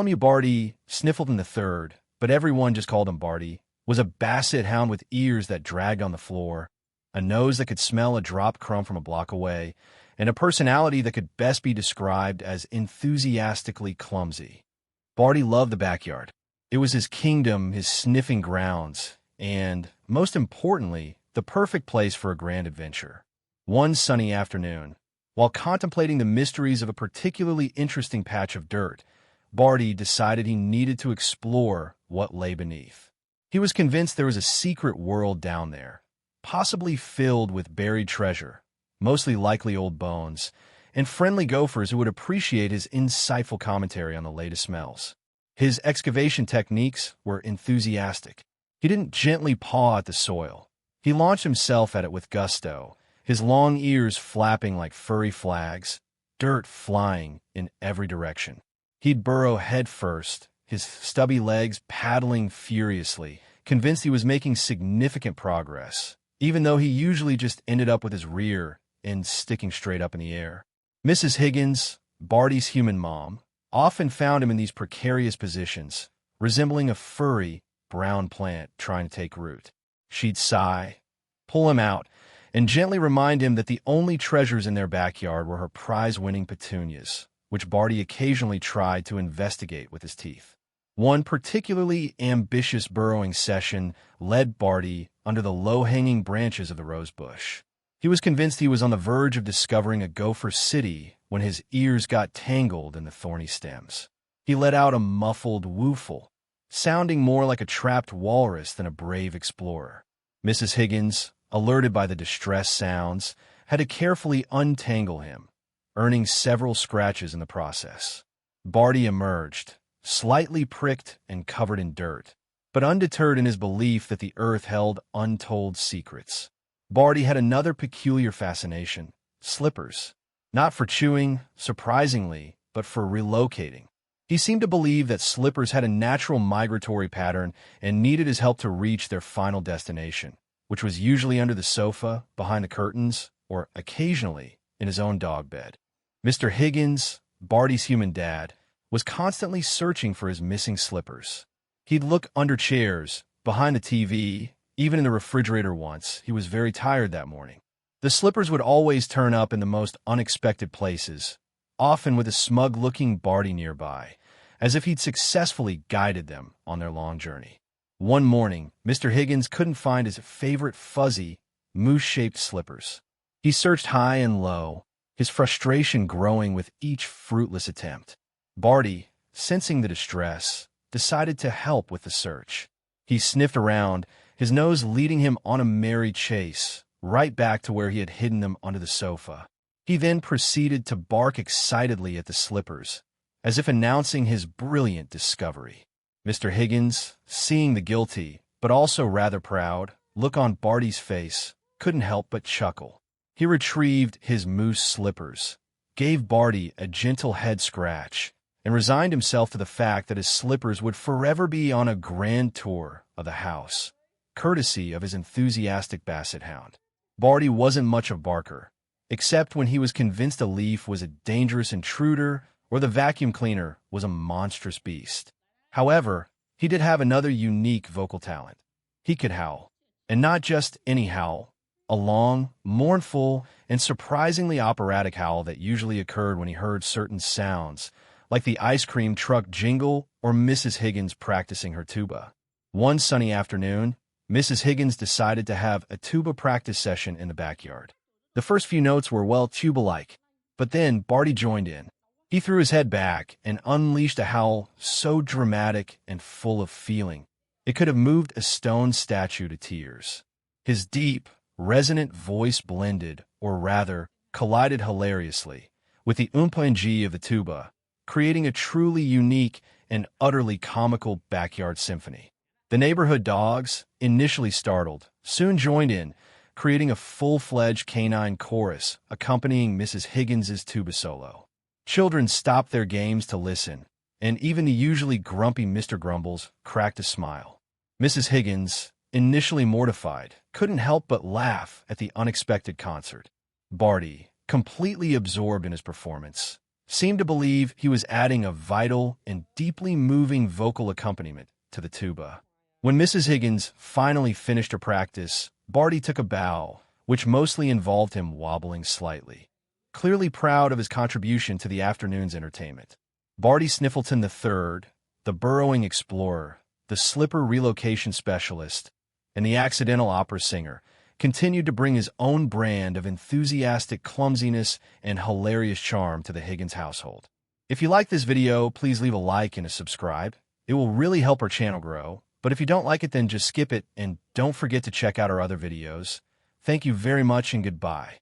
Bartholomew Barty, Sniffleton III, but everyone just called him Barty, was a basset hound with ears that dragged on the floor, a nose that could smell a dropped crumb from a block away, and a personality that could best be described as enthusiastically clumsy. Barty loved the backyard. It was his kingdom, his sniffing grounds, and, most importantly, the perfect place for a grand adventure. One sunny afternoon, while contemplating the mysteries of a particularly interesting patch of dirt, Barty decided he needed to explore what lay beneath. He was convinced there was a secret world down there, possibly filled with buried treasure, mostly likely old bones, and friendly gophers who would appreciate his insightful commentary on the latest smells. His excavation techniques were enthusiastic. He didn't gently paw at the soil. He launched himself at it with gusto, his long ears flapping like furry flags, dirt flying in every direction. He'd burrow head first, his stubby legs paddling furiously, convinced he was making significant progress, even though he usually just ended up with his rear end sticking straight up in the air. Mrs. Higgins, Barty's human mom, often found him in these precarious positions, resembling a furry, brown plant trying to take root. She'd sigh, pull him out, and gently remind him that the only treasures in their backyard were her prize-winning petunias, which Barty occasionally tried to investigate with his teeth. One particularly ambitious burrowing session led Barty under the low-hanging branches of the rosebush. He was convinced he was on the verge of discovering a gopher city when his ears got tangled in the thorny stems. He let out a muffled woofle, sounding more like a trapped walrus than a brave explorer. Mrs. Higgins, alerted by the distress sounds, had to carefully untangle him, earning several scratches in the process. Barty emerged, slightly pricked and covered in dirt, but undeterred in his belief that the earth held untold secrets. Barty had another peculiar fascination: slippers. Not for chewing, surprisingly, but for relocating. He seemed to believe that slippers had a natural migratory pattern and needed his help to reach their final destination, which was usually under the sofa, behind the curtains, or occasionally in his own dog bed. Mr. Higgins, Barty's human dad, was constantly searching for his missing slippers. He'd look under chairs, behind the TV, even in the refrigerator once. He was very tired that morning. The slippers would always turn up in the most unexpected places, often with a smug-looking Barty nearby, as if he'd successfully guided them on their long journey. One morning, Mr. Higgins couldn't find his favorite fuzzy, moose-shaped slippers. He searched high and low, his frustration growing with each fruitless attempt. Barty, sensing the distress, decided to help with the search. He sniffed around, his nose leading him on a merry chase, right back to where he had hidden them under the sofa. He then proceeded to bark excitedly at the slippers, as if announcing his brilliant discovery. Mr. Higgins, seeing the guilty, but also rather proud, look on Barty's face, couldn't help but chuckle. He retrieved his moose slippers, gave Barty a gentle head scratch, and resigned himself to the fact that his slippers would forever be on a grand tour of the house, courtesy of his enthusiastic basset hound. Barty wasn't much of a barker, except when he was convinced a leaf was a dangerous intruder or the vacuum cleaner was a monstrous beast. However, he did have another unique vocal talent. He could howl, and not just any howl, a long, mournful, and surprisingly operatic howl that usually occurred when he heard certain sounds, like the ice cream truck jingle or Mrs. Higgins practicing her tuba. One sunny afternoon, Mrs. Higgins decided to have a tuba practice session in the backyard. The first few notes were, well, tuba-like, but then Barty joined in. He threw his head back and unleashed a howl so dramatic and full of feeling, it could have moved a stone statue to tears. His deep, resonant voice blended, or rather, collided hilariously, with the oompa and g of the tuba, creating a truly unique and utterly comical backyard symphony. The neighborhood dogs, initially startled, soon joined in, creating a full-fledged canine chorus accompanying Mrs. Higgins's tuba solo. Children stopped their games to listen, and even the usually grumpy Mr. Grumbles cracked a smile. Mrs. Higgins, initially mortified, couldn't help but laugh at the unexpected concert. Barty, completely absorbed in his performance, seemed to believe he was adding a vital and deeply moving vocal accompaniment to the tuba. When Mrs. Higgins finally finished her practice, Barty took a bow, which mostly involved him wobbling slightly, clearly proud of his contribution to the afternoon's entertainment. Barty Sniffleton III, the burrowing explorer, the slipper relocation specialist, and the accidental opera singer, continued to bring his own brand of enthusiastic clumsiness and hilarious charm to the Higgins household. If you like this video, please leave a like and a subscribe. It will really help our channel grow. But if you don't like it, then just skip it, and don't forget to check out our other videos. Thank you very much and goodbye.